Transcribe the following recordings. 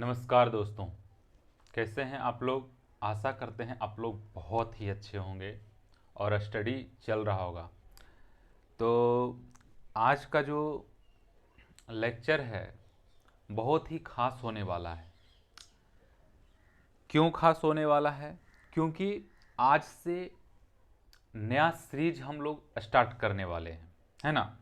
नमस्कार दोस्तों। कैसे हैं आप लोग। आशा करते हैं आप लोग बहुत ही अच्छे होंगे और स्टडी चल रहा होगा। तो आज का जो लेक्चर है बहुत ही खास होने वाला है। क्यों खास होने वाला है? क्योंकि आज से नया सीरीज हम लोग स्टार्ट करने वाले हैं, है ना।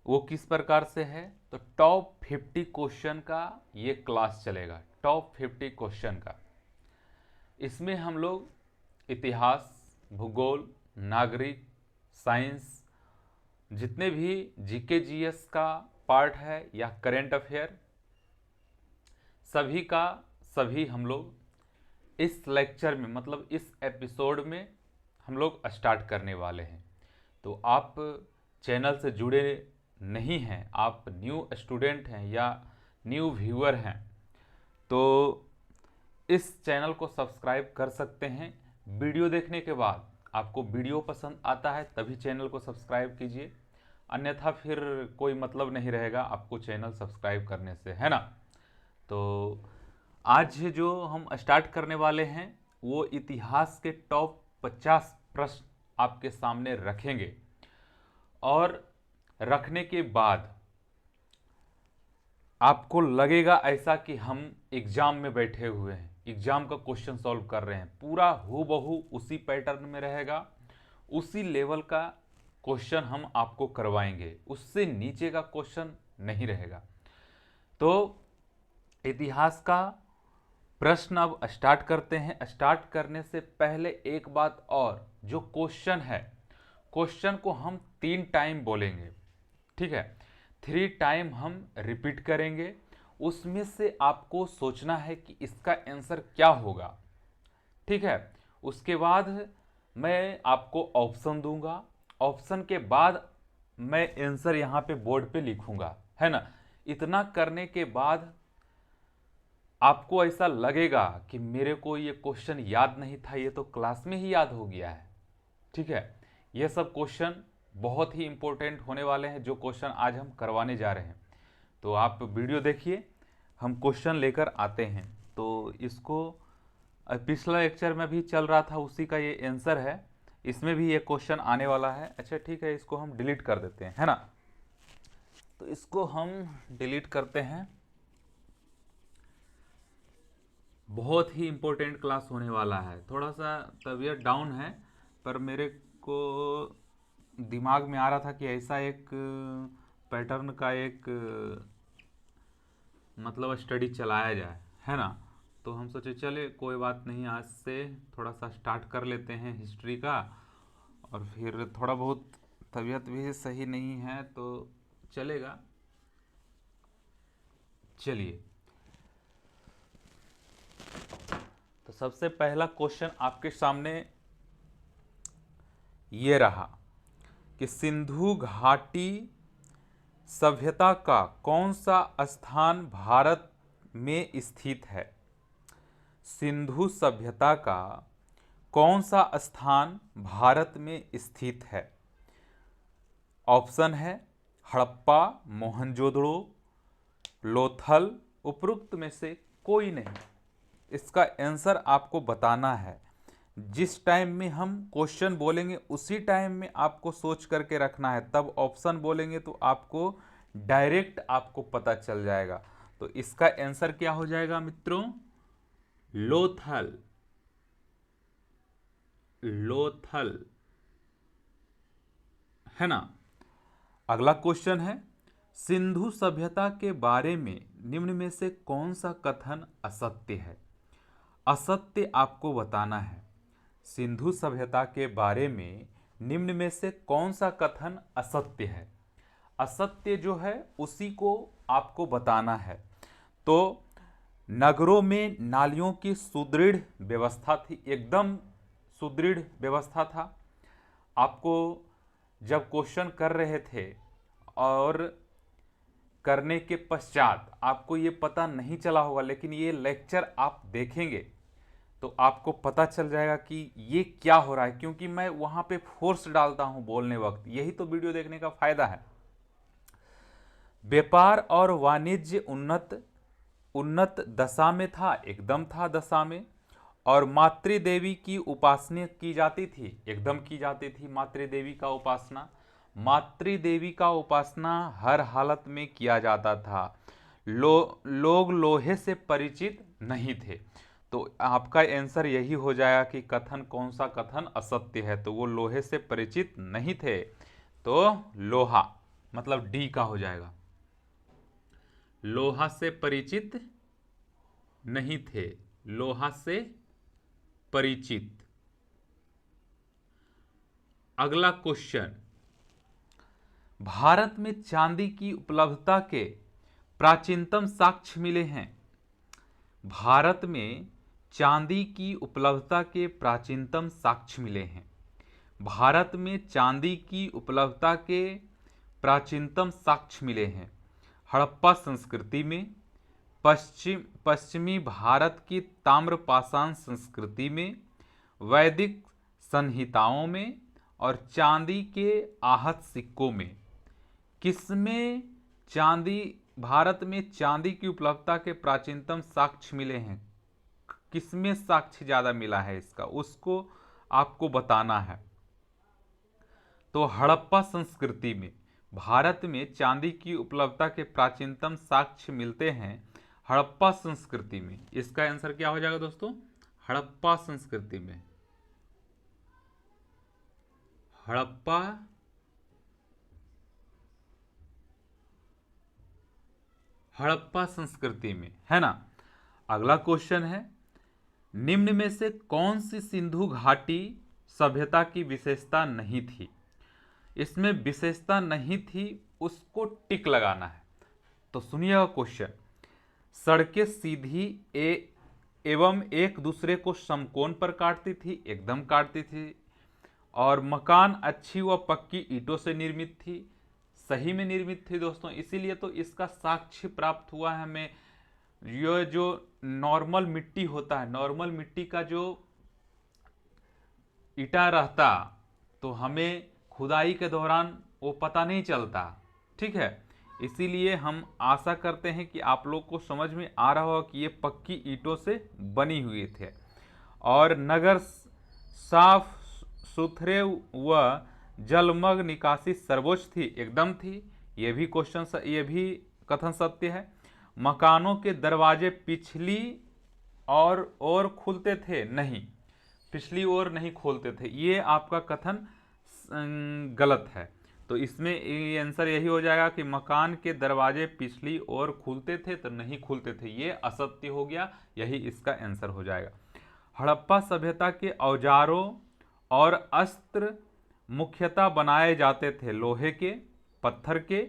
वो किस प्रकार से है? तो टॉप 50 क्वेश्चन का ये क्लास चलेगा। टॉप 50 क्वेश्चन का इसमें हम लोग इतिहास, भूगोल, नागरिक, साइंस, जितने भी जीके जीएस का पार्ट है या करेंट अफेयर, सभी का सभी हम लोग इस लेक्चर में मतलब इस एपिसोड में हम लोग स्टार्ट करने वाले हैं। तो आप चैनल से जुड़े नहीं हैं, आप न्यू स्टूडेंट हैं या न्यू व्यूअर हैं, तो इस चैनल को सब्सक्राइब कर सकते हैं। वीडियो देखने के बाद आपको वीडियो पसंद आता है तभी चैनल को सब्सक्राइब कीजिए, अन्यथा फिर कोई मतलब नहीं रहेगा आपको चैनल सब्सक्राइब करने से, है ना। तो आज जो हम स्टार्ट करने वाले हैं वो इतिहास के टॉप 50 प्रश्न आपके सामने रखेंगे और रखने के बाद आपको लगेगा ऐसा कि हम एग्जाम में बैठे हुए हैं, एग्जाम का क्वेश्चन सॉल्व कर रहे हैं। पूरा हूबहू उसी पैटर्न में रहेगा, उसी लेवल का क्वेश्चन हम आपको करवाएंगे, उससे नीचे का क्वेश्चन नहीं रहेगा। तो इतिहास का प्रश्न अब स्टार्ट करते हैं। स्टार्ट करने से पहले एक बात और, जो क्वेश्चन है क्वेश्चन को हम 3 टाइम बोलेंगे, ठीक है। 3 टाइम हम रिपीट करेंगे। उसमें से आपको सोचना है कि इसका आंसर क्या होगा, ठीक है। उसके बाद मैं आपको ऑप्शन दूंगा, ऑप्शन के बाद मैं आंसर यहाँ पे बोर्ड पे लिखूंगा, है ना। इतना करने के बाद आपको ऐसा लगेगा कि मेरे को ये क्वेश्चन याद नहीं था, ये तो क्लास में ही याद हो गया है, ठीक है। ये सब क्वेश्चन बहुत ही इंपॉर्टेंट होने वाले हैं जो क्वेश्चन आज हम करवाने जा रहे हैं। तो आप वीडियो देखिए, हम क्वेश्चन लेकर आते हैं। तो इसको पिछला लेक्चर में भी चल रहा था, उसी का ये आंसर है। इसमें भी ये क्वेश्चन आने वाला है। अच्छा ठीक है, इसको हम डिलीट कर देते हैं, है ना। तो इसको हम डिलीट करते हैं। बहुत ही इम्पोर्टेंट क्लास होने वाला है। थोड़ा सा तबीयत डाउन है, पर मेरे को दिमाग में आ रहा था कि ऐसा एक पैटर्न का एक मतलब स्टडी चलाया जाए, है ना। तो हम सोचे चले कोई बात नहीं, आज से थोड़ा सा स्टार्ट कर लेते हैं हिस्ट्री का। और फिर थोड़ा बहुत तबीयत भी सही नहीं है तो चलेगा। चलिए, तो सबसे पहला क्वेश्चन आपके सामने ये रहा कि सिंधु घाटी सभ्यता का कौन सा स्थान भारत में स्थित है। सिंधु सभ्यता का कौन सा स्थान भारत में स्थित है? ऑप्शन है हड़प्पा, मोहनजोदड़ो, लोथल, उपरोक्त में से कोई नहीं। इसका आंसर आपको बताना है। जिस टाइम में हम क्वेश्चन बोलेंगे उसी टाइम में आपको सोच करके रखना है, तब ऑप्शन बोलेंगे तो आपको डायरेक्ट आपको पता चल जाएगा। तो इसका आंसर क्या हो जाएगा मित्रों? लोथल। लोथल, है ना। अगला क्वेश्चन है, सिंधु सभ्यता के बारे में निम्न में से कौन सा कथन असत्य है? असत्य आपको बताना है। सिंधु सभ्यता के बारे में निम्न में से कौन सा कथन असत्य है? असत्य जो है उसी को आपको बताना है। तो नगरों में नालियों की सुदृढ़ व्यवस्था थी, एकदम सुदृढ़ व्यवस्था था। आपको जब क्वेश्चन कर रहे थे और करने के पश्चात आपको ये पता नहीं चला होगा, लेकिन ये लेक्चर आप देखेंगे तो आपको पता चल जाएगा कि ये क्या हो रहा है, क्योंकि मैं वहां पे फोर्स डालता हूं बोलने वक्त। यही तो वीडियो देखने का फायदा है। व्यापार और वाणिज्य उन्नत दशा में था, एकदम था दशा में। और मातृदेवी की उपासना की जाती थी, एकदम की जाती थी मातृदेवी का उपासना। मातृदेवी का उपासना हर हालत में किया जाता था। लोग लोहे से परिचित नहीं थे। तो आपका आंसर यही हो जाएगा कि कथन कौन सा कथन असत्य है, तो वो लोहे से परिचित नहीं थे, तो लोहा मतलब डी का हो जाएगा। लोहा से परिचित नहीं थे, लोहा से परिचित। अगला क्वेश्चन, भारत में चांदी की उपलब्धता के प्राचीनतम साक्ष्य मिले हैं। भारत में चांदी की उपलब्धता के प्राचीनतम साक्ष्य मिले हैं। भारत में चांदी की उपलब्धता के प्राचीनतम साक्ष्य मिले हैं हड़प्पा संस्कृति में, पश्चिमी भारत की ताम्रपाषाण संस्कृति में, वैदिक संहिताओं में और चांदी के आहत सिक्कों में। किसमें चांदी, भारत में चांदी की उपलब्धता के प्राचीनतम साक्ष्य मिले हैं? किसमें साक्ष्य ज्यादा मिला है इसका, उसको आपको बताना है। तो हड़प्पा संस्कृति में भारत में चांदी की उपलब्धता के प्राचीनतम साक्ष्य मिलते हैं हड़प्पा संस्कृति में। इसका आंसर क्या हो जाएगा दोस्तों? हड़प्पा संस्कृति में। हड़प्पा संस्कृति में, है ना। अगला क्वेश्चन है, निम्न में से कौन सी सिंधु घाटी सभ्यता की विशेषता नहीं थी? इसमें विशेषता नहीं थी, उसको टिक लगाना है। तो सुनिएगा क्वेश्चन, सड़कें सीधी एवं एक दूसरे को समकोण पर काटती थी, एकदम काटती थी। और मकान अच्छी व पक्की ईंटों से निर्मित थी, सही में निर्मित थी दोस्तों। इसीलिए तो इसका साक्ष्य प्राप्त हुआ है हमें। ये जो नॉर्मल मिट्टी होता है, नॉर्मल मिट्टी का जो ईंटा रहता, तो हमें खुदाई के दौरान वो पता नहीं चलता, ठीक है। इसीलिए हम आशा करते हैं कि आप लोग को समझ में आ रहा होगा कि ये पक्की ईंटों से बनी हुई थे। और नगर साफ सुथरे व जलमग्न निकासी सर्वोच्च थी, एकदम थी। ये भी क्वेश्चन, ये भी कथन सत्य है। मकानों के दरवाजे पिछली और खुलते थे, नहीं, पिछली ओर नहीं खोलते थे, ये आपका कथन गलत है। तो इसमें ये आंसर यही हो जाएगा कि मकान के दरवाजे पिछली ओर खुलते थे तो नहीं खुलते थे, ये असत्य हो गया, यही इसका आंसर हो जाएगा। हड़प्पा सभ्यता के औजारों और अस्त्र मुख्यतः बनाए जाते थे लोहे के, पत्थर के,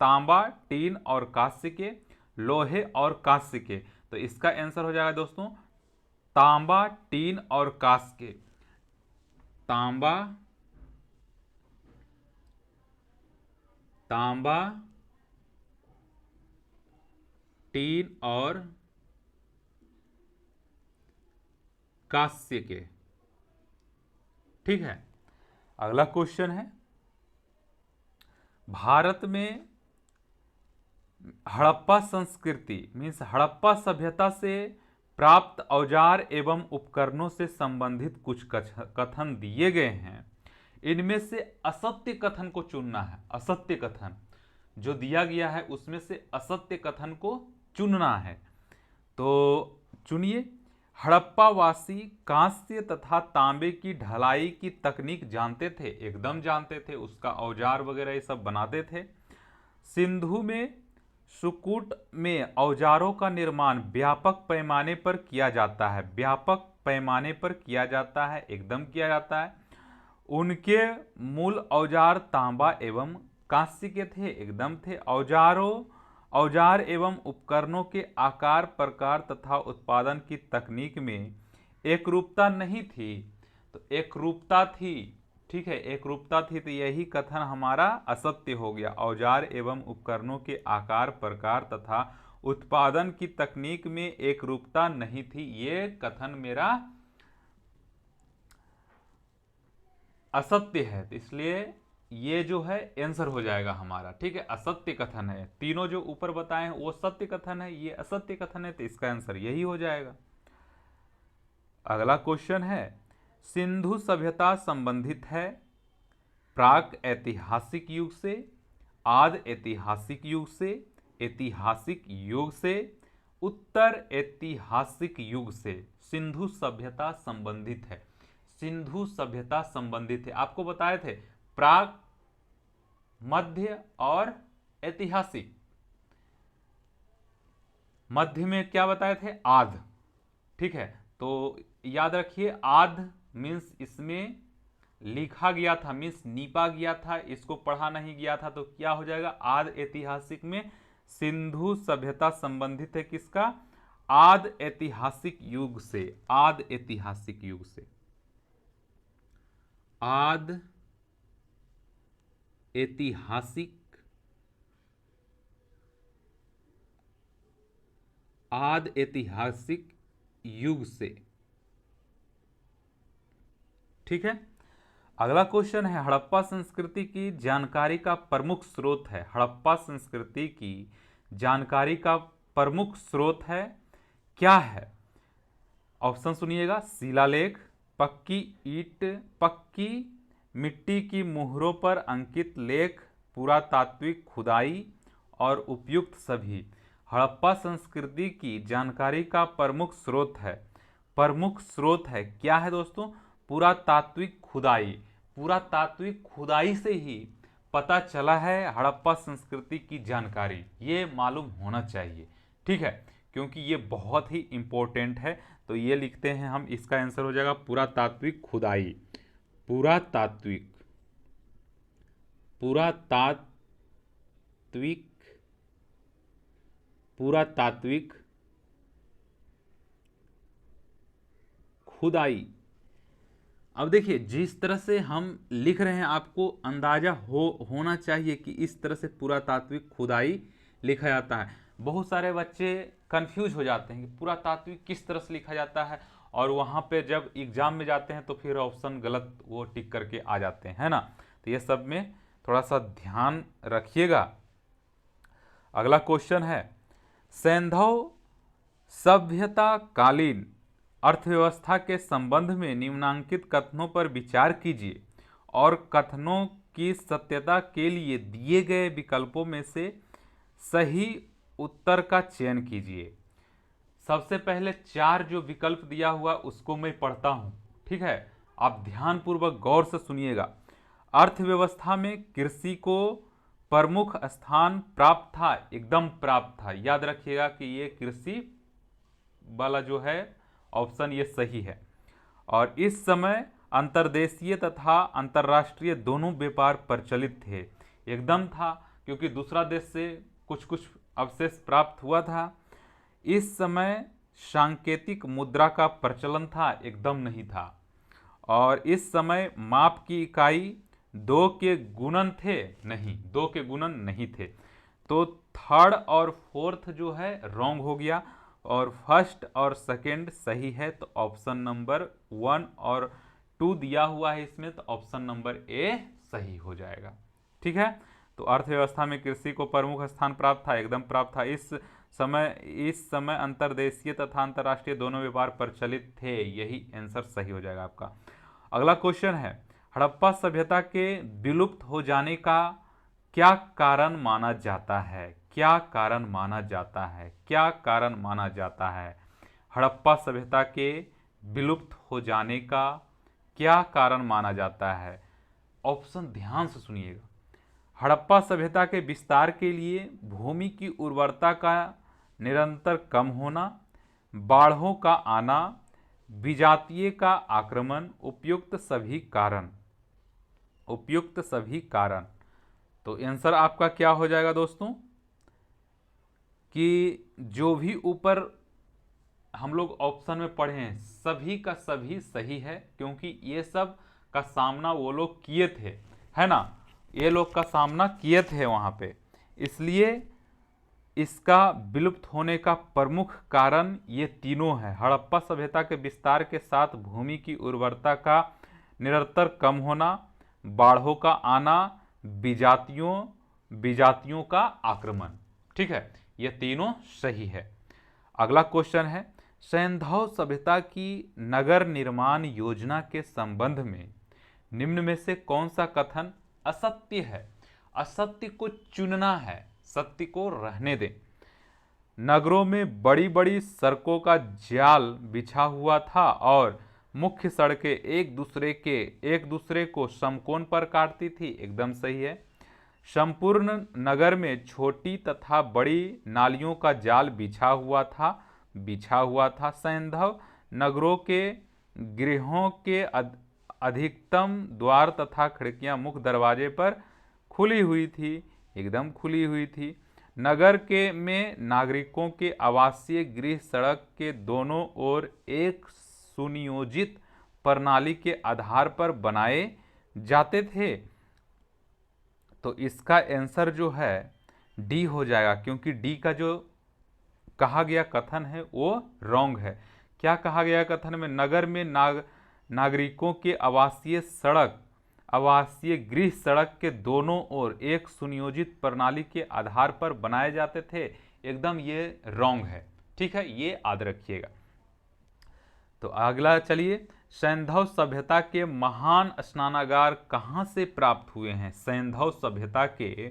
तांबा, टीन और कांस्य के, लोहे और कांस्य के। तो इसका आंसर हो जाएगा दोस्तों तांबा, टीन और कांस्य के। तांबा, टीन और कांस्य के, ठीक है। अगला क्वेश्चन है, भारत में हड़प्पा संस्कृति मीन्स हड़प्पा सभ्यता से प्राप्त औजार एवं उपकरणों से संबंधित कुछ कथन दिए गए हैं। इनमें से असत्य कथन को चुनना है। असत्य कथन जो दिया गया है उसमें से असत्य कथन को चुनना है। तो चुनिए। हड़प्पावासी कांस्य तथा तांबे की ढलाई की तकनीक जानते थे, एकदम जानते थे, उसका औजार वगैरह ये सब बनाते थे। सिंधु में सुकूट में औजारों का निर्माण व्यापक पैमाने पर किया जाता है, व्यापक पैमाने पर किया जाता है, एकदम किया जाता है। उनके मूल औजार तांबा एवं कांस्य के थे, एकदम थे। औजार एवं उपकरणों के आकार, प्रकार तथा उत्पादन की तकनीक में एकरूपता नहीं थी, तो एकरूपता थी, ठीक है, एकरूपता थी, तो यही कथन हमारा असत्य हो गया। औजार एवं उपकरणों के आकार, प्रकार तथा उत्पादन की तकनीक में एकरूपता नहीं थी, ये कथन मेरा असत्य है, तो इसलिए ये जो है आंसर हो जाएगा हमारा, ठीक है। असत्य कथन है, तीनों जो ऊपर बताए हैं वो सत्य कथन है, ये असत्य कथन है, तो इसका आंसर यही हो जाएगा। अगला क्वेश्चन है, सिंधु सभ्यता संबंधित है प्राक ऐतिहासिक युग से, आद ऐतिहासिक युग से, ऐतिहासिक युग से, उत्तर ऐतिहासिक युग से। सिंधु सभ्यता संबंधित है, सिंधु सभ्यता संबंधित है, आपको बताए थे प्राक, मध्य और ऐतिहासिक। मध्य में क्या बताए थे, आद, ठीक है। तो याद रखिए आद मीन्स इसमें लिखा गया था, मीन्स नीपा गया था, इसको पढ़ा नहीं गया था, तो क्या हो जाएगा, आद ऐतिहासिक में सिंधु सभ्यता संबंधित है किसका, आद ऐतिहासिक युग से, आद ऐतिहासिक युग से, आद ऐतिहासिक, आद ऐतिहासिक युग से, ठीक है। अगला क्वेश्चन है, हड़प्पा संस्कृति की जानकारी का प्रमुख स्रोत है, हड़प्पा संस्कृति की जानकारी का प्रमुख स्रोत है, क्या है। ऑप्शन सुनिएगा, शिलालेख, पक्की ईंट, पक्की मिट्टी की मुहरों पर अंकित लेख, पुरातात्विक खुदाई और उपयुक्त सभी। हड़प्पा संस्कृति की जानकारी का प्रमुख स्रोत है, प्रमुख स्रोत है, क्या है दोस्तों, पुरातात्विक खुदाई। पुरातात्विक खुदाई से ही पता चला है हड़प्पा संस्कृति की जानकारी, ये मालूम होना चाहिए, ठीक है, क्योंकि ये बहुत ही इंपॉर्टेंट है। तो ये लिखते हैं हम, इसका आंसर हो जाएगा पुरातात्विक खुदाई, पुरातात्विक, पुरातात्विक, पुरातात्विक खुदाई। अब देखिए जिस तरह से हम लिख रहे हैं आपको अंदाजा होना चाहिए कि इस तरह से पुरातात्विक खुदाई लिखा जाता है। बहुत सारे बच्चे कंफ्यूज हो जाते हैं कि पुरातात्विक किस तरह से लिखा जाता है, और वहाँ पे जब एग्जाम में जाते हैं तो फिर ऑप्शन गलत वो टिक करके आ जाते हैं, है ना। तो ये सब में थोड़ा सा ध्यान रखिएगा। अगला क्वेश्चन है, सैंधव सभ्यता कालीन अर्थव्यवस्था के संबंध में निम्नांकित कथनों पर विचार कीजिए और कथनों की सत्यता के लिए दिए गए विकल्पों में से सही उत्तर का चयन कीजिए। सबसे पहले चार जो विकल्प दिया हुआ उसको मैं पढ़ता हूं, ठीक है, आप ध्यानपूर्वक गौर से सुनिएगा। अर्थव्यवस्था में कृषि को प्रमुख स्थान प्राप्त था, एकदम प्राप्त था, याद रखिएगा कि ये कृषि वाला जो है ऑप्शन ये सही है। और इस समय अंतर्देशीय तथा अंतर्राष्ट्रीय दोनों व्यापार प्रचलित थे, एकदम था, क्योंकि दूसरा देश से कुछ कुछ अवशेष प्राप्त हुआ था। इस समय सांकेतिक मुद्रा का प्रचलन था, एकदम नहीं था। और इस समय माप की इकाई 2 के गुणन थे, नहीं, 2 के गुणन नहीं थे। तो थर्ड और फोर्थ जो है रॉन्ग हो गया, और फर्स्ट और सेकंड सही है। तो ऑप्शन नंबर 1 और 2 दिया हुआ है इसमें, तो ऑप्शन नंबर ए सही हो जाएगा, ठीक है। तो अर्थव्यवस्था में कृषि को प्रमुख स्थान प्राप्त था, एकदम प्राप्त था। इस समय अंतर्देशीय तथा अंतर्राष्ट्रीय दोनों व्यापार प्रचलित थे, यही आंसर सही हो जाएगा आपका। अगला क्वेश्चन है, हड़प्पा सभ्यता के विलुप्त हो जाने का क्या कारण माना जाता है, क्या कारण माना जाता है, क्या कारण माना जाता है। हड़प्पा सभ्यता के विलुप्त हो जाने का क्या कारण माना जाता है। ऑप्शन ध्यान से सुनिएगा। हड़प्पा सभ्यता के विस्तार के लिए भूमि की उर्वरता का निरंतर कम होना, बाढ़ों का आना, विजातीय का आक्रमण, उपयुक्त सभी कारण, उपयुक्त सभी कारण। तो आंसर आपका क्या हो जाएगा दोस्तों, कि जो भी ऊपर हम लोग ऑप्शन में पढ़े हैं सभी का सभी सही है, क्योंकि ये सब का सामना वो लोग किए थे, है ना, ये लोग का सामना किए थे वहाँ पे, इसलिए इसका विलुप्त होने का प्रमुख कारण ये तीनों है। हड़प्पा सभ्यता के विस्तार के साथ भूमि की उर्वरता का निरंतर कम होना, बाढ़ों का आना, विजातियों का आक्रमण। ठीक है, ये तीनों सही है। अगला क्वेश्चन है, सैंधव सभ्यता की नगर निर्माण योजना के संबंध में निम्न में से कौन सा कथन असत्य है? असत्य को चुनना है, सत्य को रहने दें। नगरों में बड़ी बड़ी सड़कों का जाल बिछा हुआ था और मुख्य सड़कें एक दूसरे को समकोण पर काटती थी। एकदम सही है। संपूर्ण नगर में छोटी तथा बड़ी नालियों का जाल बिछा हुआ था। सैंधव नगरों के गृहों के अधिकतम द्वार तथा खिड़कियां मुख्य दरवाजे पर खुली हुई थी। एकदम खुली हुई थी। नगर में नागरिकों के आवासीय गृह सड़क के दोनों ओर एक सुनियोजित प्रणाली के आधार पर बनाए जाते थे। तो इसका आंसर जो है डी हो जाएगा, क्योंकि डी का जो कहा गया कथन है वो रॉन्ग है। क्या कहा गया कथन में? नगर में नागरिकों के आवासीय गृह सड़क के दोनों ओर एक सुनियोजित प्रणाली के आधार पर बनाए जाते थे। एकदम ये रॉन्ग है। ठीक है, ये याद रखिएगा। तो अगला चलिए, सैंधव सभ्यता के महान स्नानागार कहाँ से प्राप्त हुए हैं? सैंधव सभ्यता के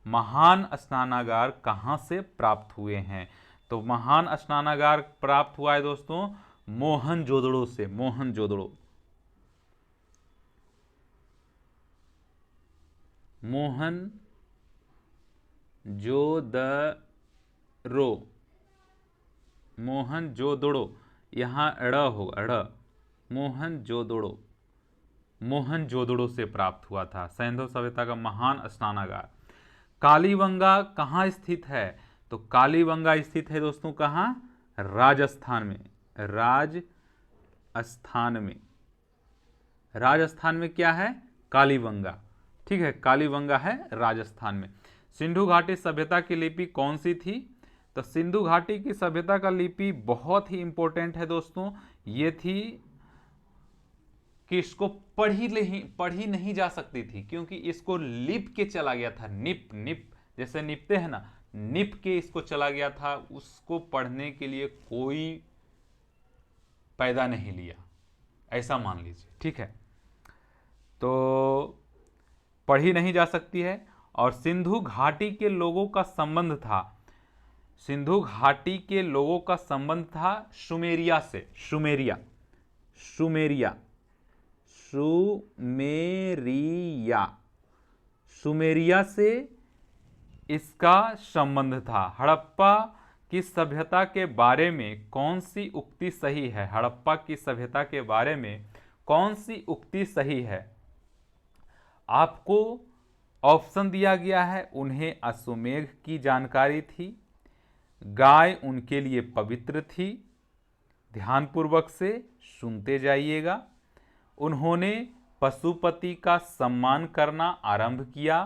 महान स्नानागार कहाँ से प्राप्त हुए हैं? तो महान स्नानागार प्राप्त हुआ है दोस्तों मोहनजोदड़ो से। मोहनजोदड़ो मोहनजोदड़ो, यहाँ ड़ होगा, ड़। मोहनजोदड़ो से प्राप्त हुआ था सैंधव सभ्यता का महान स्नानागार। कालीबंगा कहाँ स्थित है? तो कालीबंगा स्थित है दोस्तों कहाँ? राजस्थान में। राजस्थान में क्या है? कालीबंगा। ठीक है, कालीबंगा है राजस्थान में। सिंधु घाटी सभ्यता की लिपि कौन सी थी? तो सिंधु घाटी की सभ्यता का लिपि बहुत ही इंपॉर्टेंट है दोस्तों। ये थी कि इसको पढ़ी नहीं जा सकती थी, क्योंकि इसको लिप के चला गया था। निप जैसे निपते हैं ना, निप के इसको चला गया था। उसको पढ़ने के लिए कोई पैदा नहीं लिया, ऐसा मान लीजिए। ठीक है, तो पढ़ी नहीं जा सकती है। और सिंधु घाटी के लोगों का संबंध था, सुमेरिया से। सुमेरिया से इसका संबंध था। हड़प्पा की सभ्यता के बारे में कौन सी उक्ति सही है? हड़प्पा की सभ्यता के बारे में कौन सी उक्ति सही है? आपको ऑप्शन दिया गया है। उन्हें अश्वमेघ की जानकारी थी, गाय उनके लिए पवित्र थी, ध्यानपूर्वक से सुनते जाइएगा, उन्होंने पशुपति का सम्मान करना आरंभ किया,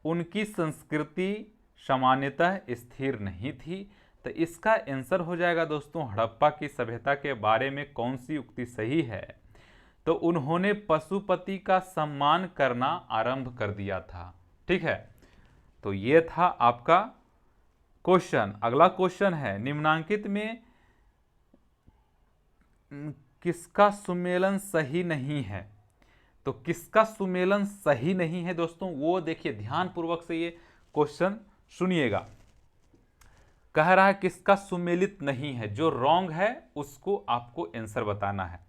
उनकी संस्कृति सामान्यतः स्थिर नहीं थी। तो इसका आंसर हो जाएगा दोस्तों हड़प्पा की सभ्यता के बारे में कौन सी उक्ति सही है? तो उन्होंने पशुपति का सम्मान करना आरंभ कर दिया था। ठीक है, तो ये था आपका क्वेश्चन। अगला क्वेश्चन है, निम्नांकित में किसका सुमेलन सही नहीं है? तो किसका सुमेलन सही नहीं है दोस्तों, वो देखिए ध्यान पूर्वक से ये क्वेश्चन सुनिएगा। कह रहा है किसका सुमेलित नहीं है, जो रॉन्ग है उसको आपको आंसर बताना है।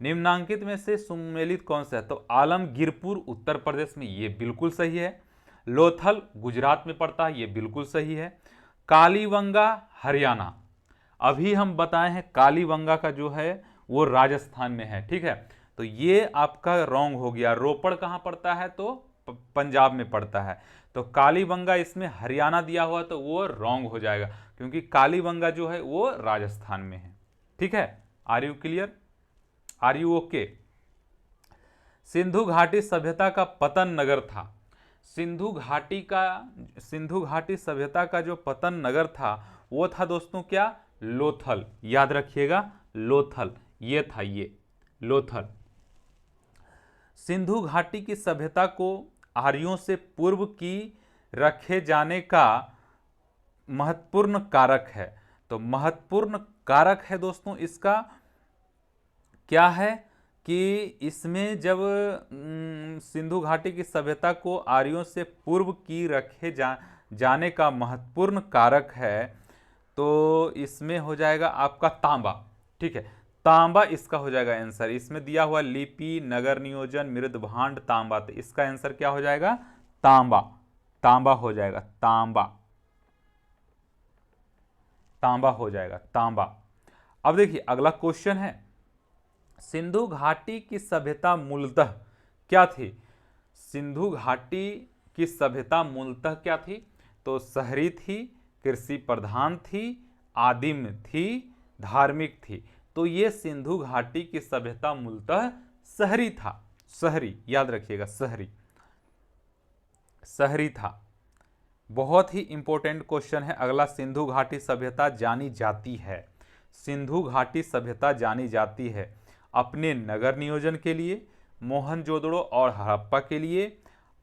निम्नांकित में से सुमेलित कौन सा है? तो आलमगीरपुर उत्तर प्रदेश में, ये बिल्कुल सही है। लोथल गुजरात में पड़ता है, ये बिल्कुल सही है। कालीबंगा हरियाणा, अभी हम बताए हैं कालीबंगा का जो है वो राजस्थान में है। ठीक है, तो ये आपका रॉन्ग हो गया। रोपड़ कहाँ पड़ता है? तो पंजाब में पड़ता है। तो कालीबंगा इसमें हरियाणा दिया हुआ, तो वो रॉन्ग हो जाएगा, क्योंकि कालीबंगा जो है वो राजस्थान में है। ठीक है, are you clear? Are you okay? Sindhu घाटी सभ्यता का पतन नगर था। सिंधु घाटी सभ्यता का जो पतन नगर था वो था दोस्तों क्या? लोथल। याद रखिएगा, लोथल ये था, ये लोथल। सिंधु घाटी की सभ्यता को आर्यों से पूर्व की रखे जाने का महत्वपूर्ण कारक है। तो महत्वपूर्ण कारक है दोस्तों इसका क्या है कि इसमें जब सिंधु घाटी की सभ्यता को आर्यों से पूर्व की रखे जाने का महत्वपूर्ण कारक है, तो इसमें हो जाएगा आपका तांबा। ठीक है, तांबा इसका हो जाएगा आंसर। इसमें दिया हुआ लिपि, नगर नियोजन, मृदभांड, तांबा, तो इसका आंसर क्या हो जाएगा? तांबा। तांबा हो जाएगा, तांबा, तांबा हो जाएगा, तांबा। अब देखिए अगला क्वेश्चन है, सिंधु घाटी की सभ्यता मूलतः क्या थी? सिंधु घाटी की सभ्यता मूलतः क्या थी? तो शहरी थी, कृषि प्रधान थी, आदिम थी, धार्मिक थी। तो ये सिंधु घाटी की सभ्यता मूलतः शहरी था। शहरी, याद रखिएगा, शहरी, शहरी था। बहुत ही इंपॉर्टेंट क्वेश्चन है अगला। सिंधु घाटी सभ्यता जानी जाती है, सिंधु घाटी सभ्यता जानी जाती है अपने नगर नियोजन के लिए, मोहनजोदड़ो और हड़प्पा के लिए,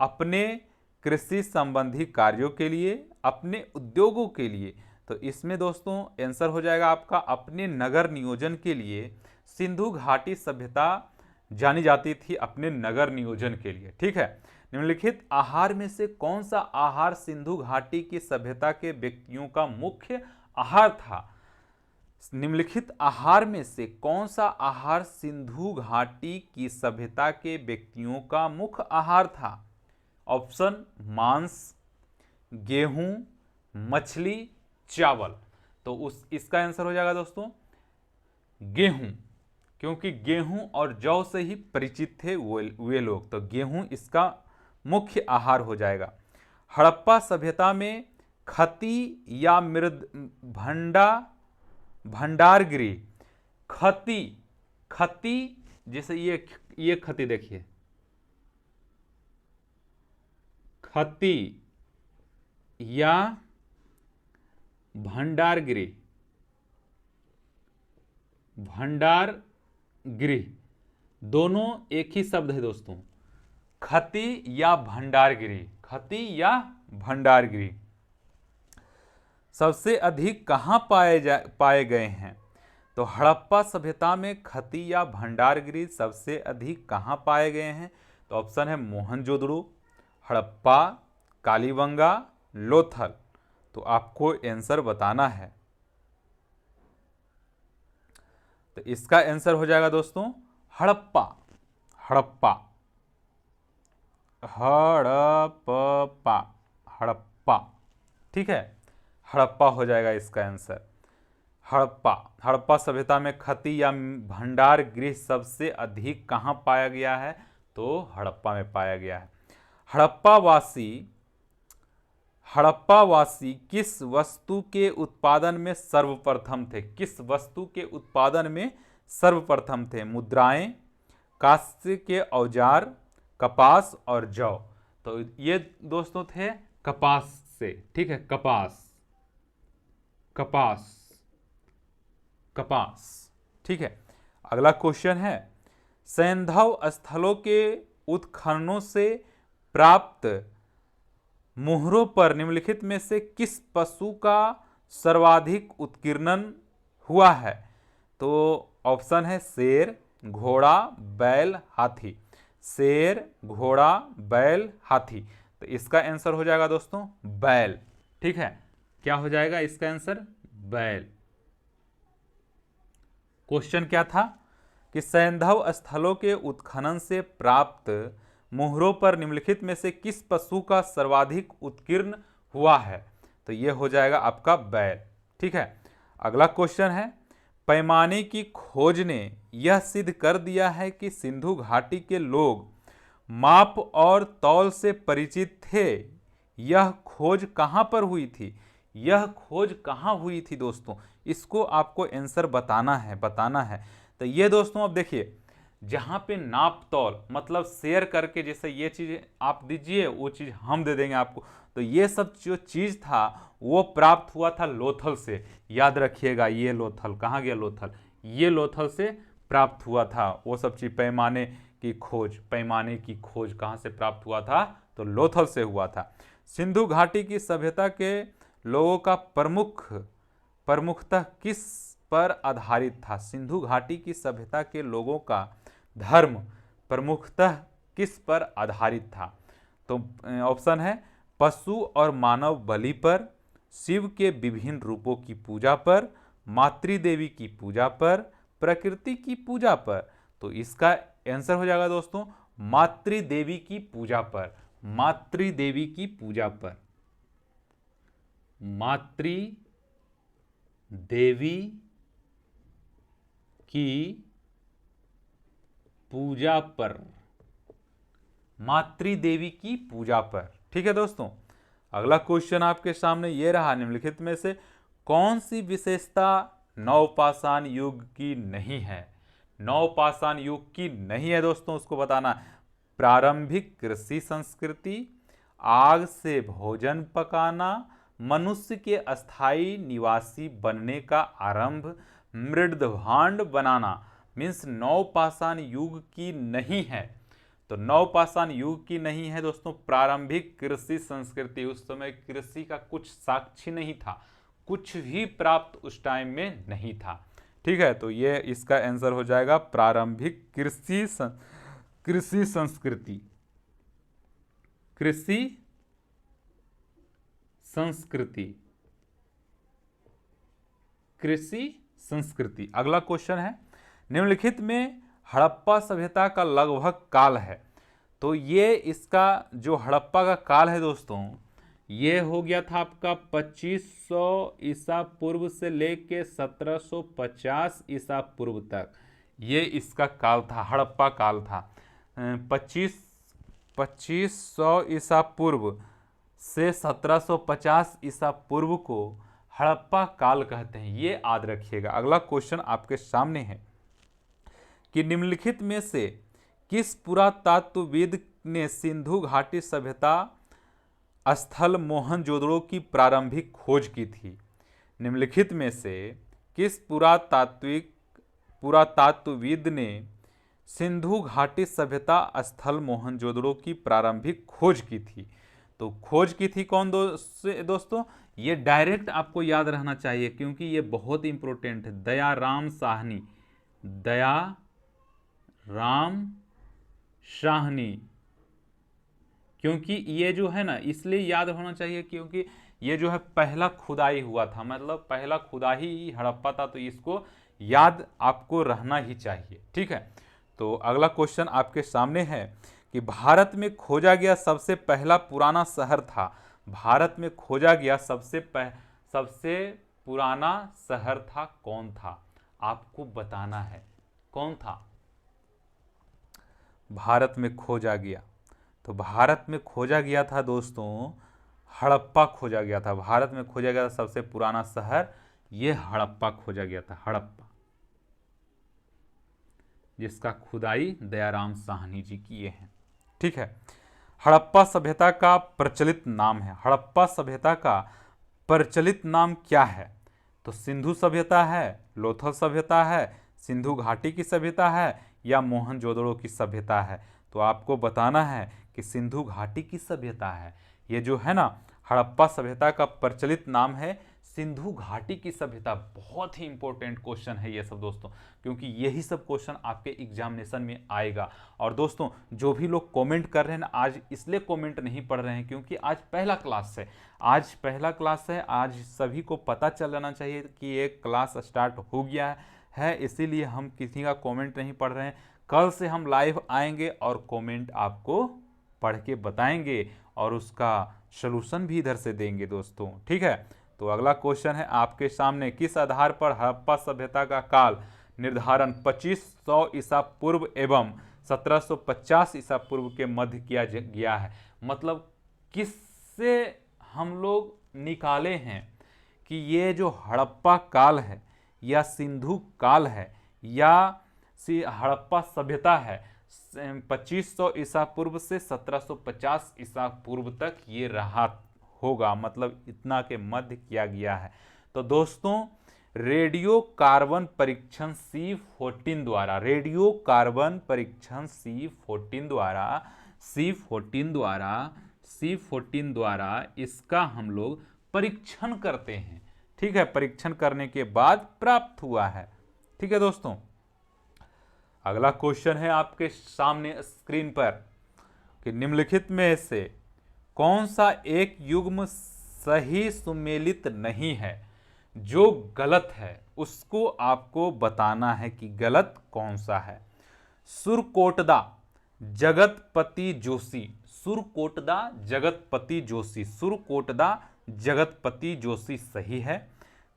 अपने कृषि संबंधी कार्यों के लिए, अपने उद्योगों के लिए। तो इसमें दोस्तों आंसर हो जाएगा आपका अपने नगर नियोजन के लिए सिंधु घाटी सभ्यता जानी जाती थी, अपने नगर नियोजन के लिए। ठीक है, निम्नलिखित आहार में से कौन सा आहार सिंधु घाटी की सभ्यता के व्यक्तियों का मुख्य आहार था? निम्नलिखित आहार में से कौन सा आहार सिंधु घाटी की सभ्यता के व्यक्तियों का मुख्य आहार था? ऑप्शन मांस, गेहूं, मछली, चावल। तो इसका आंसर हो जाएगा दोस्तों गेहूं, क्योंकि गेहूं और जौ से ही परिचित थे वे लोग। तो गेहूं इसका मुख्य आहार हो जाएगा। हड़प्पा सभ्यता में खती या भंडारगृह, खती, खती जैसे ये खती देखिए, खती या भंडारगृह, भंडारगृह दोनों एक ही शब्द है दोस्तों, खती या भंडारगृह, खती या भंडारगृह। सबसे अधिक कहाँ पाए गए हैं? तो हड़प्पा सभ्यता में खती या भंडारगृह सबसे अधिक कहाँ पाए गए हैं? तो ऑप्शन है मोहनजोदड़ो, हड़प्पा, कालीबंगा, लोथल। तो आपको आंसर बताना है। तो इसका आंसर हो जाएगा दोस्तों हड़प्पा, हड़प्पा, हड़प्पा, हड़प्पा। ठीक है, हड़प्पा हो जाएगा इसका आंसर, हड़प्पा। हड़प्पा सभ्यता में खती या भंडार गृह सबसे अधिक कहाँ पाया गया है? तो हड़प्पा में पाया गया है। हड़प्पावासी किस वस्तु के उत्पादन में सर्वप्रथम थे? किस वस्तु के उत्पादन में सर्वप्रथम थे? मुद्राएं, कांस्य के औजार, कपास और जौ। तो ये दोस्तों थे कपास से। ठीक है, कपास, कपास, कपास। ठीक है, अगला क्वेश्चन है, सैंधव स्थलों के उत्खननों से प्राप्त मुहरों पर निम्नलिखित में से किस पशु का सर्वाधिक उत्कीर्णन हुआ है? तो ऑप्शन है शेर, घोड़ा, बैल, हाथी। शेर, घोड़ा, बैल, हाथी। तो इसका आंसर हो जाएगा दोस्तों बैल। ठीक है, क्या हो जाएगा इसका आंसर? बैल। क्वेश्चन क्या था कि सैंधव स्थलों के उत्खनन से प्राप्त मुहरों पर निम्नलिखित में से किस पशु का सर्वाधिक उत्कीर्ण हुआ है? तो यह हो जाएगा आपका बैल। ठीक है, अगला क्वेश्चन है, पैमाने की खोज ने यह सिद्ध कर दिया है कि सिंधु घाटी के लोग माप और तौल से परिचित थे। यह खोज कहां पर हुई थी? यह खोज कहां हुई थी दोस्तों? इसको आपको आंसर बताना है। तो ये दोस्तों अब देखिए, जहां पे नाप तौल मतलब शेयर करके जैसे ये चीज आप दीजिए वो चीज हम दे देंगे आपको, तो ये सब जो चीज था वो प्राप्त हुआ था लोथल से। याद रखिएगा, ये लोथल कहाँ गया? लोथल, ये लोथल से प्राप्त हुआ था वो सब चीज। पैमाने की खोज, पैमाने की खोज कहाँ से प्राप्त हुआ था? तो लोथल से हुआ था। सिंधु घाटी की सभ्यता के लोगों का प्रमुखतः किस पर आधारित था? सिंधु घाटी की सभ्यता के लोगों का धर्म प्रमुखतः किस पर आधारित था? तो ऑप्शन है पशु और मानव बलि पर, शिव के विभिन्न रूपों की पूजा पर, मातृदेवी की पूजा पर, प्रकृति की पूजा पर। तो इसका आंसर हो जाएगा दोस्तों मातृदेवी की पूजा पर। मातृदेवी की पूजा पर, मातृदेवी की पूजा पर, मातृदेवी की पूजा पर। ठीक है दोस्तों, अगला क्वेश्चन आपके सामने ये रहा, निम्नलिखित में से कौन सी विशेषता नवपाषाण युग की नहीं है? नवपाषाण युग की नहीं है दोस्तों, उसको बताना। प्रारंभिक कृषि संस्कृति, आग से भोजन पकाना, मनुष्य के अस्थायी निवासी बनने का आरंभ, मृदभांड बनाना। मीन्स नवपाषाण युग की नहीं है। तो नवपाषाण युग की नहीं है दोस्तों प्रारंभिक कृषि संस्कृति। उस समय कृषि का कुछ साक्ष्य नहीं था, कुछ भी प्राप्त उस टाइम में नहीं था। ठीक है, तो ये इसका आंसर हो जाएगा प्रारंभिक कृषि संस्कृति। कृषि संस्कृति, कृषि संस्कृति। अगला क्वेश्चन है, निम्नलिखित में हड़प्पा सभ्यता का लगभग काल है। तो ये इसका जो हड़प्पा का काल है दोस्तों, ये हो गया था आपका 2500 ईसा पूर्व से लेके 1750 ईसा पूर्व तक। ये इसका काल था, हड़प्पा काल था। 2500 ईसा पूर्व से 1750 ईसा पूर्व को हड़प्पा काल कहते हैं, ये याद रखिएगा। अगला क्वेश्चन आपके सामने है कि निम्नलिखित में से किस पुरातत्वविद ने सिंधु घाटी सभ्यता स्थल मोहनजोदड़ो की प्रारंभिक खोज की थी? निम्नलिखित में से किस पुरातत्वविद ने सिंधु घाटी सभ्यता स्थल मोहनजोदड़ो की प्रारंभिक खोज की थी? तो खोज की थी कौन दोस्तों? ये डायरेक्ट आपको याद रहना चाहिए क्योंकि ये बहुत इंपॉर्टेंट है। दयाराम साहनी, दयाराम साहनी। क्योंकि ये जो है ना, इसलिए याद होना चाहिए क्योंकि ये जो है पहला खुदाई हुआ था, मतलब पहला खुदाई हड़प्पा था, तो इसको याद आपको रहना ही चाहिए। ठीक है, तो अगला क्वेश्चन आपके सामने है कि भारत में खोजा गया सबसे पहला पुराना शहर था। भारत में खोजा गया सबसे पुराना शहर था कौन था? आपको बताना है कौन था भारत में खोजा गया। तो भारत में खोजा गया था दोस्तों हड़प्पा खोजा गया था। भारत में खोजा गया था सबसे पुराना शहर, ये हड़प्पा खोजा गया था, हड़प्पा, जिसका खुदाई दयाराम साहनी जी किए हैं। ठीक है, हड़प्पा सभ्यता का प्रचलित नाम है। हड़प्पा सभ्यता का प्रचलित नाम क्या है? तो सिंधु सभ्यता है, लोथल सभ्यता है, सिंधु घाटी की सभ्यता है या मोहनजोदड़ो की सभ्यता है? तो आपको बताना है कि सिंधु घाटी की सभ्यता है। ये जो है ना हड़प्पा सभ्यता का प्रचलित नाम है सिंधु घाटी की सभ्यता। बहुत ही इंपॉर्टेंट क्वेश्चन है ये सब दोस्तों, क्योंकि यही सब क्वेश्चन आपके एग्जामिनेशन में आएगा। और दोस्तों जो भी लोग कमेंट कर रहे हैं ना, आज इसलिए कमेंट नहीं पढ़ रहे हैं क्योंकि आज पहला क्लास है, आज पहला क्लास है, आज सभी को पता चल जाना चाहिए कि ये क्लास स्टार्ट हो गया है, इसीलिए हम किसी का कमेंट नहीं पढ़ रहे हैं। कल से हम लाइव आएंगे और कमेंट आपको पढ़ के बताएंगे और उसका सलूशन भी इधर से देंगे दोस्तों। ठीक है, तो अगला क्वेश्चन है आपके सामने, किस आधार पर हड़प्पा सभ्यता का काल निर्धारण 2500 ईसा पूर्व एवं 1750 ईसा पूर्व के मध्य किया गया है? मतलब किससे हम लोग निकाले हैं कि ये जो हड़प्पा काल है या सिंधु काल है या हड़प्पा सभ्यता है 2500 ईसा पूर्व से 1750 ईसा पूर्व तक ये रहा होगा, मतलब इतना के मध्य किया गया है। तो दोस्तों रेडियो कार्बन परीक्षण C14 द्वारा, रेडियो कार्बन परीक्षण C14 द्वारा इसका हम लोग परीक्षण करते हैं। ठीक है, परीक्षण करने के बाद प्राप्त हुआ है। ठीक है दोस्तों, अगला क्वेश्चन है आपके सामने स्क्रीन पर कि निम्नलिखित में से कौन सा एक युग्म सही सुमेलित नहीं है, जो गलत है उसको आपको बताना है कि गलत कौन सा है। सुरकोटदा जगतपति जोशी, सुरकोटदा जगतपति जोशी, सुरकोटदा जगतपति जोशी सही है।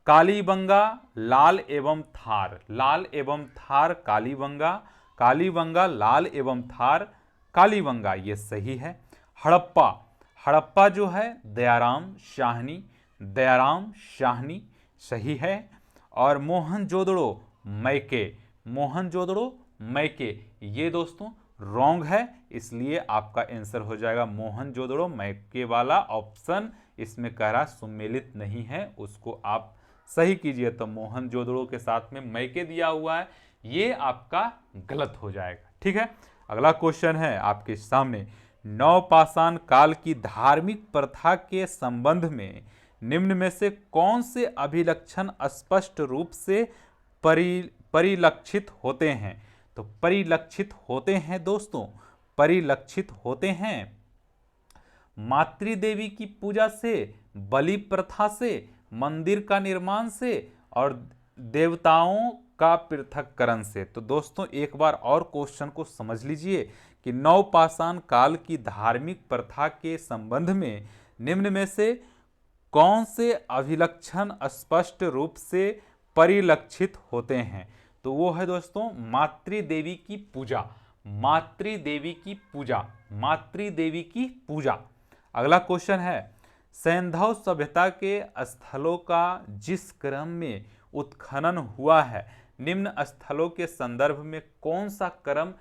कालीबंगा लाल एवं थार, लाल एवं थार कालीबंगा, कालीबंगा लाल एवं थार कालीबंगा ये सही है। हड़प्पा, हड़प्पा जो है दयाराम शाहनी, दयाराम शाहनी सही है। और मोहनजोदड़ो मैके, मोहनजोदड़ो मैके ये दोस्तों रॉन्ग है, इसलिए आपका आंसर हो जाएगा मोहनजोदड़ो मैके वाला ऑप्शन इसमें कह रहा सुमेलित नहीं है, उसको आप सही कीजिए। तो मोहनजोदड़ो के साथ में मैके दिया हुआ है, ये आपका गलत हो जाएगा। ठीक है, अगला क्वेश्चन है आपके सामने, नवपाषाण काल की धार्मिक प्रथा के संबंध में निम्न में से कौन से अभिलक्षण स्पष्ट रूप से परिलक्षित होते हैं। तो परिलक्षित होते हैं दोस्तों, परिलक्षित होते हैं मातृदेवी की पूजा से, बलि प्रथा से, मंदिर का निर्माण से और देवताओं का पृथक्करण से। तो दोस्तों एक बार और क्वेश्चन को समझ लीजिए कि नवपाषाण काल की धार्मिक प्रथा के संबंध में निम्न में से कौन से अभिलक्षण स्पष्ट रूप से परिलक्षित होते हैं। तो वो है दोस्तों मातृदेवी की पूजा, मातृदेवी की पूजा, मातृदेवी की पूजा। अगला क्वेश्चन है, सैंधव सभ्यता के स्थलों का जिस क्रम में उत्खनन हुआ है, निम्न स्थलों के संदर्भ में कौन सा क्रम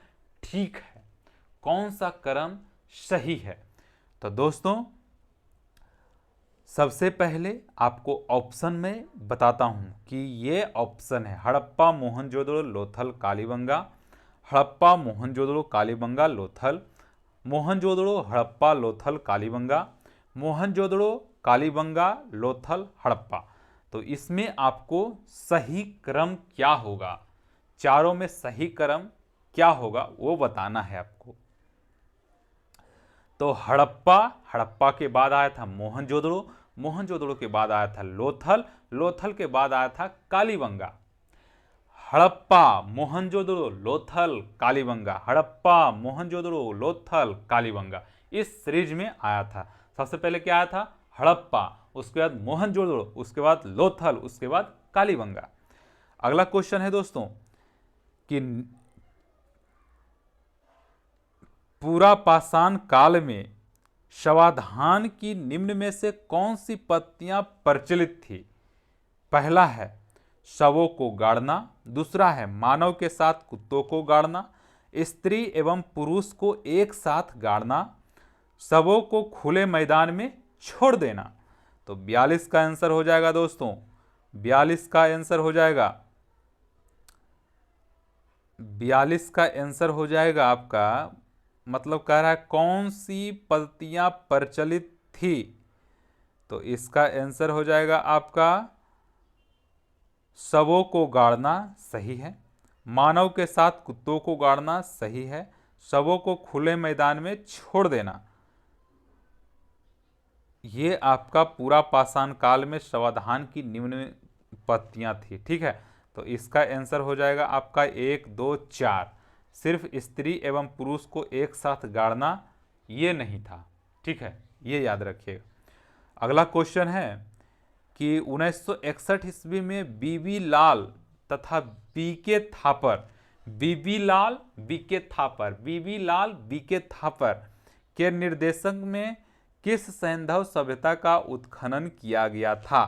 ठीक है, कौन सा क्रम सही है। तो दोस्तों सबसे पहले आपको ऑप्शन में बताता हूं कि ये ऑप्शन है हड़प्पा मोहनजोदड़ो लोथल कालीबंगा, हड़प्पा मोहनजोदड़ो कालीबंगा लोथल, मोहनजोदड़ो हड़प्पा लोथल कालीबंगा, मोहनजोदड़ो कालीबंगा लोथल हड़प्पा। तो इसमें आपको सही क्रम क्या होगा, चारों में सही क्रम क्या होगा वो बताना है आपको। तो हड़प्पा, हड़प्पा के बाद आया था मोहनजोदड़ो, मोहनजोदड़ो के बाद आया था लोथल, लोथल के बाद आया था कालीबंगा। हड़प्पा मोहनजोदड़ो लोथल कालीबंगा, हड़प्पा मोहनजोदड़ो लोथल कालीबंगा, इस सीरीज में आया था। सबसे पहले क्या आया था हड़प्पा, उसके बाद मोहनजोदड़ो, उसके बाद लोथल, उसके बाद कालीबंगा। अगला क्वेश्चन है दोस्तों कि पुरापाषाण काल में शवाधान की निम्न में से कौन सी पद्धतियां प्रचलित थी। पहला है शवों को गाड़ना, दूसरा है मानव के साथ कुत्तों को गाड़ना, स्त्री एवं पुरुष को एक साथ गाड़ना, शवों को खुले मैदान में छोड़ देना। तो 42 का आंसर हो जाएगा दोस्तों, 42 का आंसर हो जाएगा, 42 का आंसर हो जाएगा आपका, मतलब कह रहा है कौन सी पद्धतियां प्रचलित थी। तो इसका आंसर हो जाएगा आपका शवों को गाड़ना सही है, मानव के साथ कुत्तों को गाड़ना सही है, शवों को खुले मैदान में छोड़ देना। ये आपका पुरापाषाण काल में शवाधान की निम्न पद्धतियां थी। ठीक है, तो इसका आंसर हो जाएगा आपका 1, 2, 4। सिर्फ स्त्री एवं पुरुष को एक साथ गाड़ना ये नहीं था। ठीक है, ये याद रखिएगा। अगला क्वेश्चन है कि 1961 ईस्वी में बीबी लाल तथा बीके थापर, बीबी लाल बीके थापर, बीबी लाल बीके थापर के निर्देशन में किस सैंधव सभ्यता का उत्खनन किया गया था।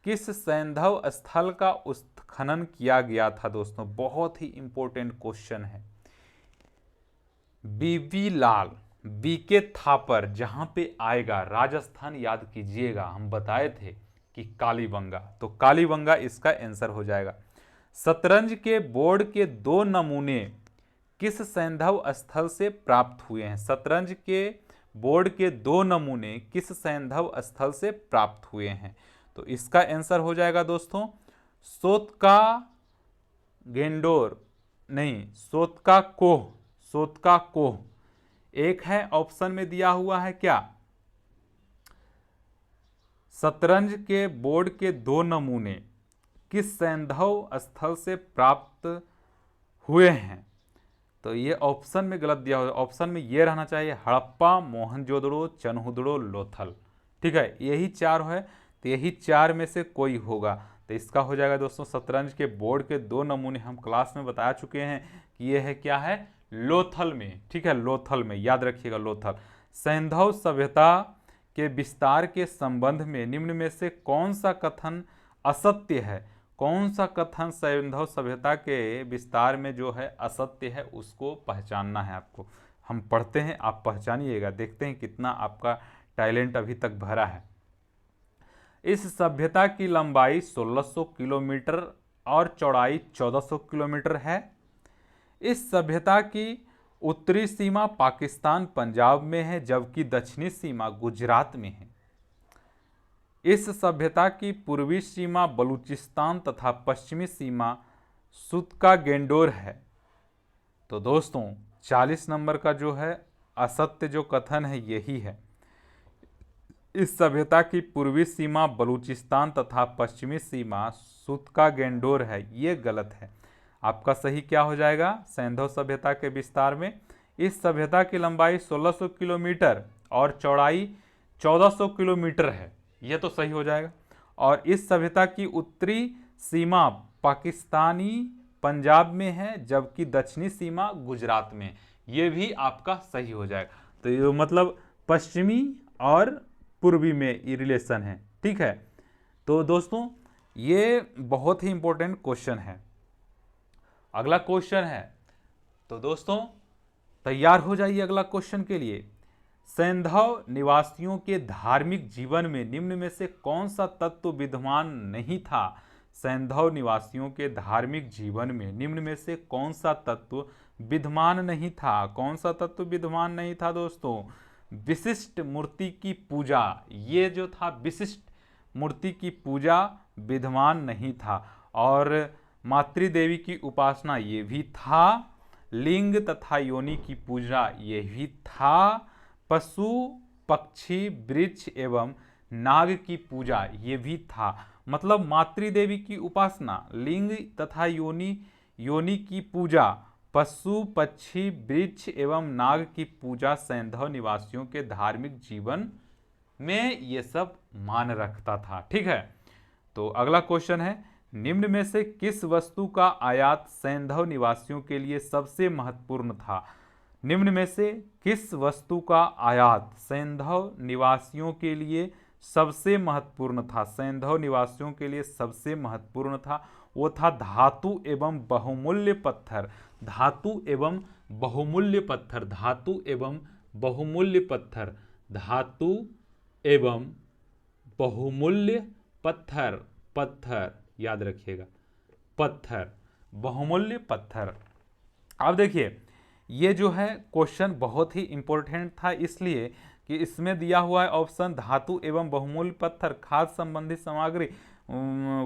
किस सैंधव स्थल का उत्खनन किया गया था दोस्तों, बहुत ही इंपॉर्टेंट क्वेश्चन है। बीबी लाल, बीके थापर जहां पे आएगा, राजस्थान याद कीजिएगा, हम बताए थे कि कालीबंगा, तो कालीबंगा इसका आंसर हो जाएगा। शतरंज के बोर्ड के 2 नमूने किस सैंधव स्थल से प्राप्त हुए हैं? शतरंज के बोर्ड के 2 नमूने किस सैंधव स्थल से प्राप्त हुए हैं? तो इसका आंसर हो जाएगा दोस्तों सोतका गेंडोर, नहीं, सोतका कोह, सोतका कोह एक है, ऑप्शन में दिया हुआ है क्या? शतरंज के बोर्ड के 2 नमूने किस सैंधव स्थल से प्राप्त हुए हैं? तो ये ऑप्शन में गलत दिया हुआ, ऑप्शन में ये रहना चाहिए हड़प्पा, मोहनजोदड़ो, चनहुदड़ो, लोथल। ठीक है, यही 4 है, तो यही 4 में से कोई होगा। तो इसका हो जाएगा दोस्तों शतरंज के बोर्ड के 2 नमूने हम क्लास में बता चुके हैं कि ये है क्या है, लोथल में। ठीक है, लोथल में, याद रखिएगा लोथल। सैंधव सभ्यता के विस्तार के संबंध में निम्न में से कौन सा कथन असत्य है? कौन सा कथन सैंधव सभ्यता के विस्तार में जो है असत्य है, उसको पहचानना है आपको। हम पढ़ते हैं, आप पहचानिएगा, देखते हैं कितना आपका टैलेंट अभी तक भरा है। इस सभ्यता की लंबाई 1600 किलोमीटर और चौड़ाई 1400 किलोमीटर है। इस सभ्यता की उत्तरी सीमा पाकिस्तान पंजाब में है, जबकि दक्षिणी सीमा गुजरात में है। इस सभ्यता की पूर्वी सीमा बलूचिस्तान तथा पश्चिमी सीमा सुतका गेंडोर है। तो दोस्तों 40 नंबर का जो है असत्य जो कथन है यही है। इस सभ्यता की पूर्वी सीमा बलूचिस्तान तथा पश्चिमी सीमा सुतका गेंडोर है, ये गलत है। आपका सही क्या हो जाएगा? सैंधव सभ्यता के विस्तार में इस सभ्यता की लंबाई 1600 किलोमीटर और चौड़ाई 1400 किलोमीटर है, यह तो सही हो जाएगा। और इस सभ्यता की उत्तरी सीमा पाकिस्तानी पंजाब में है, जबकि दक्षिणी सीमा गुजरात में, ये भी आपका सही हो जाएगा। तो ये मतलब पश्चिमी और पूर्वी में ये रिलेशन है। ठीक है, तो दोस्तों ये बहुत ही इंपॉर्टेंट क्वेश्चन है। अगला क्वेश्चन है, तो दोस्तों तैयार हो जाइए अगला क्वेश्चन के लिए। सैंधव निवासियों के धार्मिक जीवन में निम्न में से कौन सा तत्व विद्यमान नहीं था? सैंधव निवासियों के धार्मिक जीवन में निम्न में से कौन सा तत्व विद्यमान नहीं था? कौन सा तत्व विद्यमान नहीं था दोस्तों? विशिष्ट मूर्ति की पूजा, ये जो था विशिष्ट मूर्ति की पूजा विद्यमान नहीं था। और मातृदेवी की उपासना ये भी था। लिंग तथा योनि की पूजा ये भी था। पशु पक्षी वृक्ष एवं नाग की पूजा ये भी था। मतलब मातृदेवी की उपासना, लिंग तथा योनि की पूजा, पशु पक्षी वृक्ष एवं नाग की पूजा सैंधव निवासियों के धार्मिक जीवन में ये सब मान रखता था। ठीक है, तो अगला क्वेश्चन है, निम्न में से किस वस्तु का आयात सैंधव निवासियों के लिए सबसे महत्वपूर्ण था? निम्न में से किस वस्तु का आयात सैंधव निवासियों के लिए सबसे महत्वपूर्ण था? सैंधव निवासियों के लिए सबसे महत्वपूर्ण था, वो था धातु एवं बहुमूल्य पत्थर। धातु एवं बहुमूल्य पत्थर, धातु एवं बहुमूल्य पत्थर, धातु एवं बहुमूल्य पत्थर, पत्थर याद रखिएगा, पत्थर, बहुमूल्य पत्थर। अब देखिए ये जो है क्वेश्चन बहुत ही इंपॉर्टेंट था, इसलिए कि इसमें दिया हुआ है ऑप्शन धातु एवं बहुमूल्य पत्थर, खाद्य संबंधी सामग्री,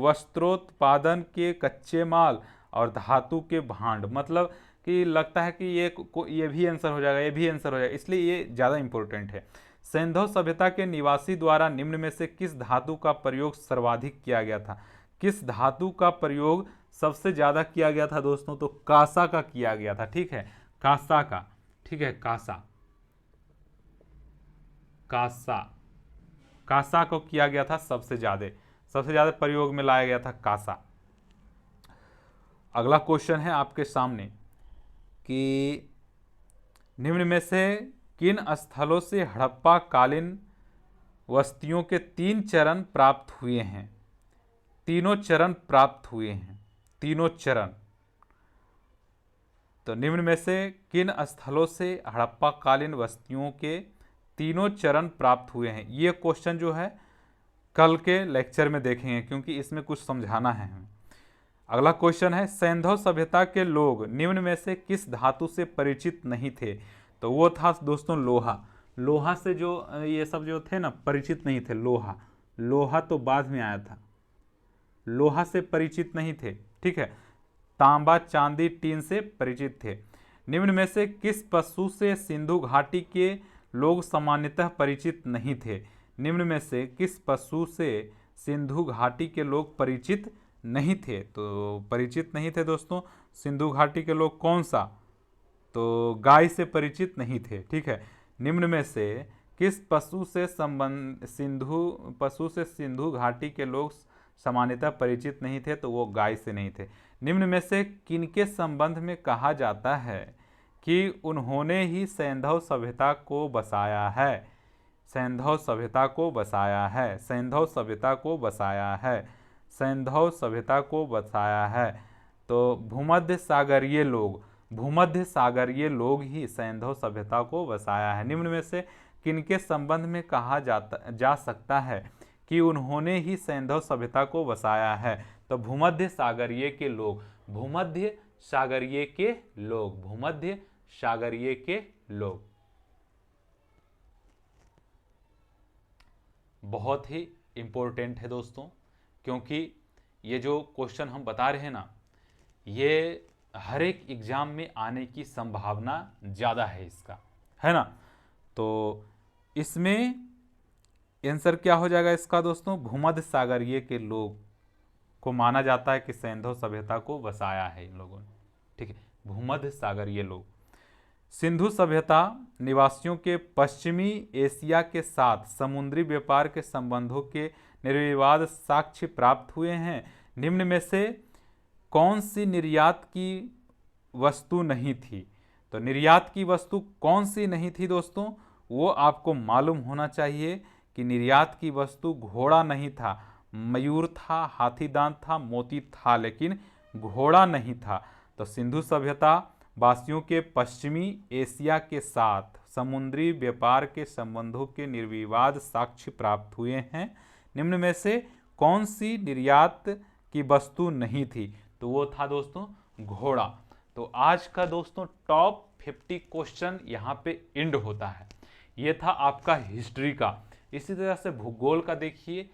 वस्त्रोत्पादन के कच्चे माल और धातु के भांड। मतलब कि लगता है कि ये भी आंसर हो जाएगा, ये भी आंसर हो जाएगा, इसलिए ये ज़्यादा इंपॉर्टेंट है। सैंधव सभ्यता के निवासी द्वारा निम्न में से किस धातु का प्रयोग सर्वाधिक किया गया था? किस धातु का प्रयोग सबसे ज़्यादा किया गया था दोस्तों? तो कांसा का किया गया था। ठीक है, कांसा का, ठीक है, कांसा, कांसा, कांसा को किया गया था सबसे ज़्यादा प्रयोग में लाया गया था कांसा। अगला क्वेश्चन है आपके सामने कि निम्न में से किन स्थलों से हड़प्पा कालीन वस्तियों के 3 चरण प्राप्त हुए हैं? तीनों चरण प्राप्त हुए हैं, तीनों चरण। तो निम्न में से किन स्थलों से हड़प्पा कालीन बस्तियों के तीनों चरण प्राप्त हुए हैं? ये क्वेश्चन जो है कल के लेक्चर में देखेंगे, क्योंकि इसमें कुछ समझाना है हमें। अगला क्वेश्चन है, सैंधव सभ्यता के लोग निम्न में से किस धातु से परिचित नहीं थे? तो वो था दोस्तों लोहा। लोहा से जो ये सब जो थे ना परिचित नहीं थे। लोहा तो बाद में आया था, लोहा से परिचित नहीं थे, ठीक है। तांबा, चांदी, टीन से परिचित थे। निम्न में से किस पशु से सिंधु घाटी के लोग सामान्यतः परिचित नहीं थे? निम्न में से किस पशु से सिंधु घाटी के लोग परिचित नहीं थे? तो परिचित नहीं थे दोस्तों सिंधु घाटी के लोग कौन सा? तो गाय से परिचित नहीं थे, ठीक है। निम्न में से किस पशु से सिंधु घाटी के लोग सामान्यतः परिचित नहीं थे? तो वो गाय से नहीं थे। निम्न में से किनके संबंध में कहा जाता है कि उन्होंने ही सैंधव सभ्यता को बसाया है? सैंधव सभ्यता को बसाया है, सैंधव सभ्यता को बसाया है, सैंधव सभ्यता को बसाया है। तो भूमध्य सागरीय लोग ही सैंधव सभ्यता को बसाया है। निम्न में से किनके संबंध में कहा जा सकता है कि उन्होंने ही सैंधव सभ्यता को बसाया है? तो भूमध्य सागरीय के लोग, भूमध्य सागरीय के लोग, भूमध्य सागरीय के लोग। बहुत ही इंपॉर्टेंट है दोस्तों, क्योंकि ये जो क्वेश्चन हम बता रहे हैं ना, ये हर एक एग्जाम में आने की संभावना ज़्यादा है इसका, है ना। तो इसमें आंसर क्या हो जाएगा इसका दोस्तों? भूमध्य सागरीय के लोग को माना जाता है कि सैंधव सभ्यता को बसाया है इन लोगों ने, ठीक है। भूमध्य सागरीय लोग। सिंधु सभ्यता निवासियों के पश्चिमी एशिया के साथ समुद्री व्यापार के संबंधों के निर्विवाद साक्ष्य प्राप्त हुए हैं। निम्न में से कौन सी निर्यात की वस्तु नहीं थी? तो निर्यात की वस्तु कौन सी नहीं थी दोस्तों? वो आपको मालूम होना चाहिए कि निर्यात की वस्तु घोड़ा नहीं था, मयूर था, हाथीदांत था, मोती था, लेकिन घोड़ा नहीं था। तो सिंधु सभ्यता वासियों के पश्चिमी एशिया के साथ समुद्री व्यापार के संबंधों के निर्विवाद साक्ष्य प्राप्त हुए हैं। निम्न में से कौन सी निर्यात की वस्तु नहीं थी? तो वो था दोस्तों घोड़ा। तो आज का दोस्तों टॉप 50 क्वेश्चन यहाँ पे एंड होता है। ये था आपका हिस्ट्री का। इसी तरह से भूगोल का देखिए,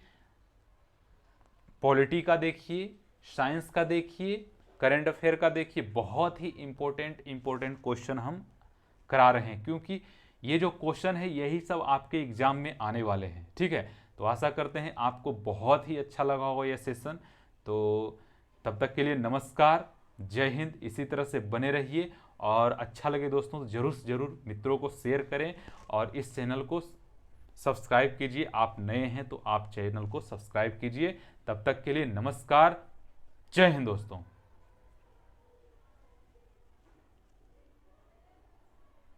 पॉलिटी का देखिए, साइंस का देखिए, करंट अफेयर का देखिए। बहुत ही इंपॉर्टेंट क्वेश्चन हम करा रहे हैं, क्योंकि ये जो क्वेश्चन है यही सब आपके एग्जाम में आने वाले हैं, ठीक है। तो आशा करते हैं आपको बहुत ही अच्छा लगा होगा यह सेशन। तो तब तक के लिए नमस्कार, जय हिंद। इसी तरह से बने रहिए, और अच्छा लगे दोस्तों तो जरूर से जरूर मित्रों को शेयर करें, और इस चैनल को सब्सक्राइब कीजिए। आप नए हैं तो आप चैनल को सब्सक्राइब कीजिए। तब तक के लिए नमस्कार, जय हिंद दोस्तों।